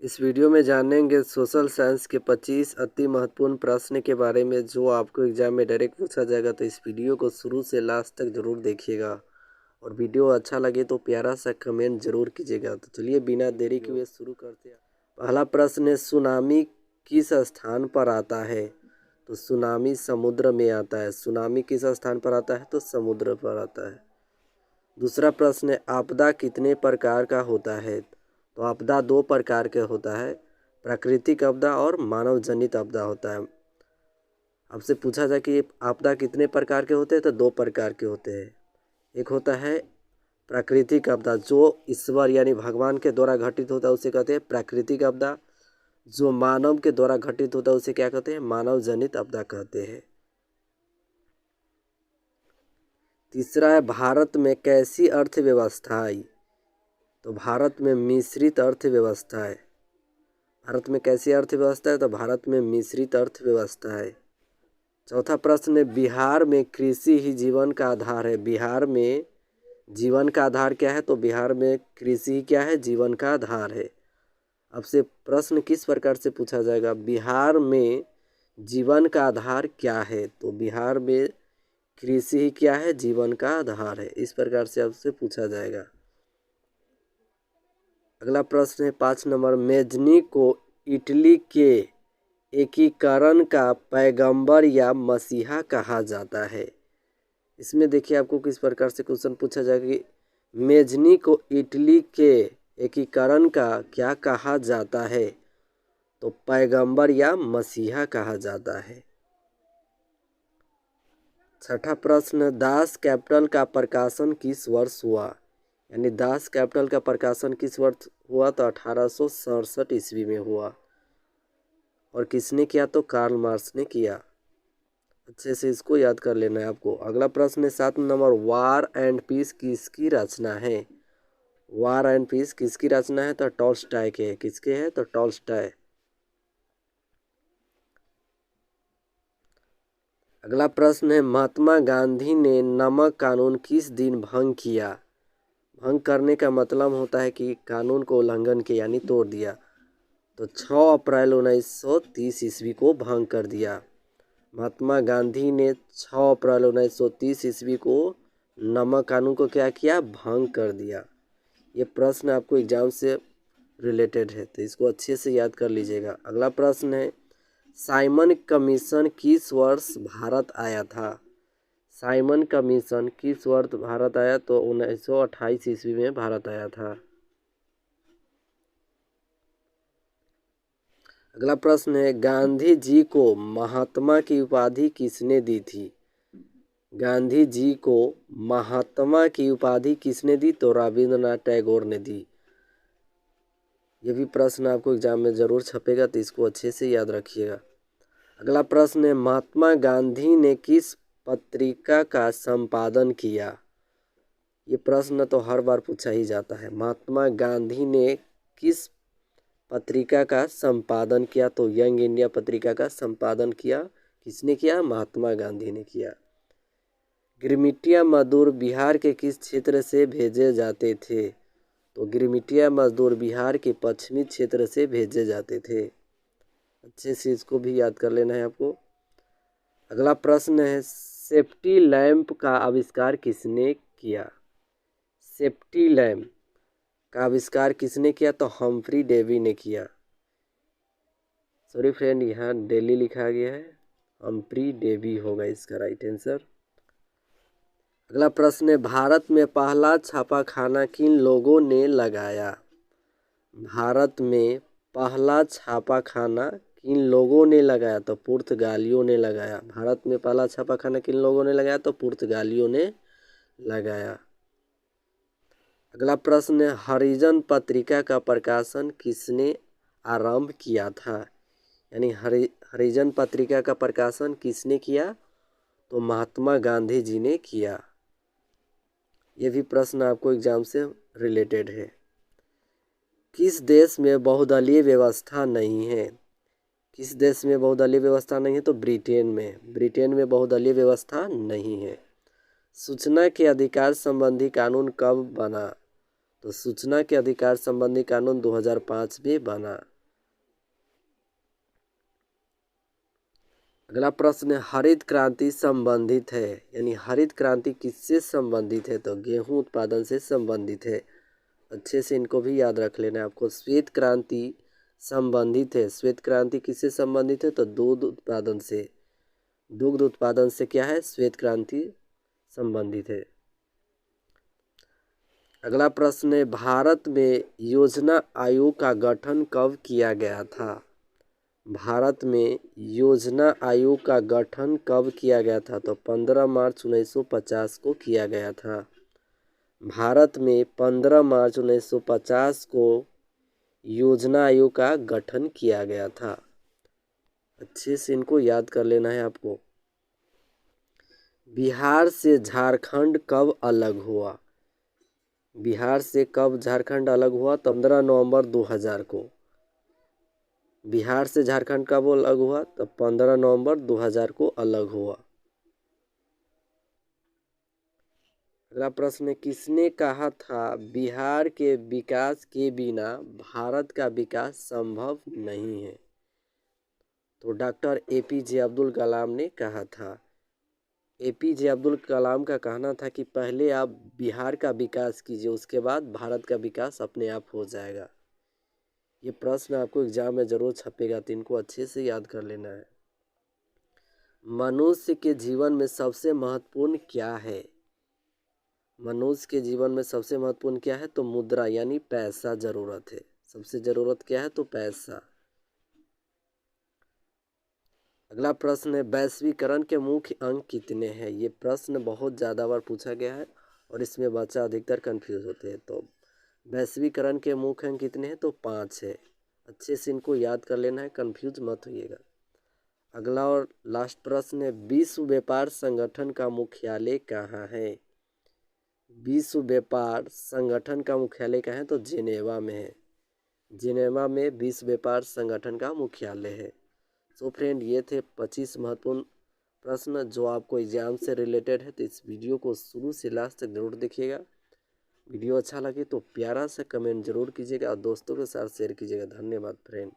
इस वीडियो में जानेंगे सोशल साइंस के 25 अति महत्वपूर्ण प्रश्न के बारे में जो आपको एग्जाम में डायरेक्ट पूछा जाएगा। तो इस वीडियो को शुरू से लास्ट तक ज़रूर देखिएगा और वीडियो अच्छा लगे तो प्यारा सा कमेंट ज़रूर कीजिएगा। तो चलिए बिना देरी किए शुरू करते हैं। पहला प्रश्न है, सुनामी किस स्थान पर आता है? तो सुनामी समुद्र में आता है। सुनामी किस स्थान पर आता है? तो समुद्र पर आता है। दूसरा प्रश्न है, आपदा कितने प्रकार का होता है? तो आपदा 2 प्रकार के होता है, प्राकृतिक आपदा और मानव जनित आपदा होता है। आपसे पूछा जाए कि आपदा कितने प्रकार के होते हैं, तो 2 प्रकार के होते हैं। एक होता है प्राकृतिक आपदा, जो ईश्वर यानी भगवान के द्वारा घटित होता है उसे कहते हैं प्राकृतिक आपदा। जो मानव के द्वारा घटित होता है उसे क्या कहते हैं? मानव जनित आपदा कहते हैं। तीसरा है, भारत में कैसी अर्थव्यवस्था आई? तो भारत में मिश्रित अर्थव्यवस्था है। भारत में कैसी अर्थव्यवस्था है? तो भारत में मिश्रित अर्थव्यवस्था है। चौथा प्रश्न है, बिहार में कृषि ही जीवन का आधार है। बिहार में जीवन का आधार क्या है? तो बिहार में कृषि क्या है? जीवन का आधार है। आपसे प्रश्न किस प्रकार से पूछा जाएगा? बिहार में जीवन का आधार क्या है? तो बिहार में कृषि ही क्या है? जीवन का आधार है। इस प्रकार से आपसे पूछा जाएगा। अगला प्रश्न है 5 नंबर, मेजनी को इटली के एकीकरण का पैगंबर या मसीहा कहा जाता है। इसमें देखिए आपको किस प्रकार से क्वेश्चन पूछा जाएगा कि मेजनी को इटली के एकीकरण का क्या कहा जाता है? तो पैगंबर या मसीहा कहा जाता है। छठा प्रश्न, दास कैपिटल का प्रकाशन किस वर्ष हुआ? यानी दास कैपिटल का प्रकाशन किस वर्ष हुआ? तो 1867 ईस्वी में हुआ। और किसने किया? तो कार्ल मार्क्स ने किया। अच्छे से इसको याद कर लेना है आपको। अगला प्रश्न है 7 नंबर, वार एंड पीस किसकी रचना है? वार एंड पीस किसकी रचना है? तो टॉल्स्टॉय के। किसके है? तो टॉल्स्टॉय। अगला प्रश्न है, महात्मा गांधी ने नमक कानून किस दिन भंग किया? भंग करने का मतलब होता है कि कानून को उल्लंघन किया यानी तोड़ दिया। तो 6 अप्रैल 1930 ईस्वी को भंग कर दिया। महात्मा गांधी ने 6 अप्रैल 1930 ईस्वी को नमक कानून को क्या किया? भंग कर दिया। ये प्रश्न आपको एग्जाम से रिलेटेड है तो इसको अच्छे से याद कर लीजिएगा। अगला प्रश्न है, साइमन कमीशन किस वर्ष भारत आया था? साइमन कमीशन किस वर्ष भारत आया? तो 1928 ईस्वी में भारत आया था। अगला प्रश्न है, गांधी जी को महात्मा की उपाधि किसने दी थी? गांधी जी को महात्मा की उपाधि किसने दी? तो रविंद्रनाथ टैगोर ने दी। ये भी प्रश्न आपको एग्जाम में ज़रूर छपेगा तो इसको अच्छे से याद रखिएगा। अगला प्रश्न है, महात्मा गांधी ने किस पत्रिका का संपादन किया? ये प्रश्न तो हर बार पूछा ही जाता है। महात्मा गांधी ने किस पत्रिका का संपादन किया? तो यंग इंडिया पत्रिका का संपादन किया। किसने किया? महात्मा गांधी ने किया। गिरमिटिया मजदूर बिहार के किस क्षेत्र से भेजे जाते थे? तो गिरमिटिया मजदूर बिहार के पश्चिमी क्षेत्र से भेजे जाते थे। अच्छे से इसको भी याद कर लेना है आपको। अगला प्रश्न है, सेफ्टी लैंप का आविष्कार किसने किया? सेफ्टी लैंप का आविष्कार किसने किया? तो हम्फ्री डेवी ने किया। सॉरी फ्रेंड, यहाँ दिल्ली लिखा गया है, हम्फ्री डेवी होगा इसका राइट आंसर। अगला प्रश्न है, भारत में पहला छापाखाना किन लोगों ने लगाया? भारत में पहला छापाखाना किन लोगों ने लगाया? तो पुर्तगालियों ने लगाया। भारत में पहला छापाखाना किन लोगों ने लगाया? तो पुर्तगालियों ने लगाया। अगला प्रश्न है, हरिजन पत्रिका का प्रकाशन किसने आरंभ किया था? यानी हरिजन पत्रिका का प्रकाशन किसने किया? तो महात्मा गांधी जी ने किया। ये भी प्रश्न आपको एग्जाम से रिलेटेड है। किस देश में बहुदलीय व्यवस्था नहीं है? किस देश में बहुदलीय व्यवस्था नहीं है? तो ब्रिटेन में। ब्रिटेन में बहुदलीय व्यवस्था नहीं है। सूचना के अधिकार संबंधी कानून कब बना? तो सूचना के अधिकार संबंधी कानून 2005 में बना। अगला प्रश्न, हरित क्रांति संबंधित है, यानी हरित क्रांति किससे संबंधित है? तो गेहूं उत्पादन से संबंधित है। अच्छे से इनको भी याद रख लेना है आपको। श्वेत क्रांति संबंधित है, श्वेत क्रांति किससे संबंधित है? तो दूध उत्पादन से, दुग्ध उत्पादन से क्या है? श्वेत क्रांति संबंधित है। अगला प्रश्न है, भारत में योजना आयोग का गठन कब किया गया था? भारत में योजना आयोग का गठन कब किया गया था? तो 15 मार्च 1950 को किया गया था। भारत में 15 मार्च 1950 को योजना आयोग का गठन किया गया था। अच्छे से इनको याद कर लेना है आपको। बिहार से झारखंड कब अलग हुआ? बिहार से कब झारखंड अलग हुआ? तो 15 नवंबर 2000 को। बिहार से झारखंड कब अलग हुआ? तो 15 नवंबर 2000 को अलग हुआ। अगला प्रश्न, किसने कहा था बिहार के विकास के बिना भारत का विकास संभव नहीं है? तो डॉक्टर APJ अब्दुल कलाम ने कहा था। APJ अब्दुल कलाम का कहना था कि पहले आप बिहार का विकास कीजिए, उसके बाद भारत का विकास अपने आप हो जाएगा। ये प्रश्न आपको एग्जाम में जरूर छपेगा, तो इनको अच्छे से याद कर लेना है। मनुष्य के जीवन में सबसे महत्वपूर्ण क्या है? मनुष्य के जीवन में सबसे महत्वपूर्ण क्या है? तो मुद्रा यानी पैसा जरूरत है। सबसे जरूरत क्या है? तो पैसा। अगला प्रश्न है, वैश्वीकरण के मुख्य अंग कितने हैं? ये प्रश्न बहुत ज़्यादा बार पूछा गया है और इसमें बच्चा अधिकतर कंफ्यूज होते हैं। तो वैश्वीकरण के मुख्य अंग कितने हैं? तो 5 है। अच्छे से इनको याद कर लेना है, कंफ्यूज मत होइएगा। अगला और लास्ट प्रश्न है, विश्व व्यापार संगठन का मुख्यालय कहाँ है? विश्व व्यापार संगठन का मुख्यालय कहाँ है? तो जिनेवा में है। जिनेवा में विश्व व्यापार संगठन का मुख्यालय है। सो फ्रेंड, ये थे 25 महत्वपूर्ण प्रश्न जो आपको एग्जाम से रिलेटेड है। तो इस वीडियो को शुरू से लास्ट तक जरूर देखिएगा। वीडियो अच्छा लगे तो प्यारा सा कमेंट जरूर कीजिएगा और दोस्तों के साथ शेयर कीजिएगा। धन्यवाद फ्रेंड।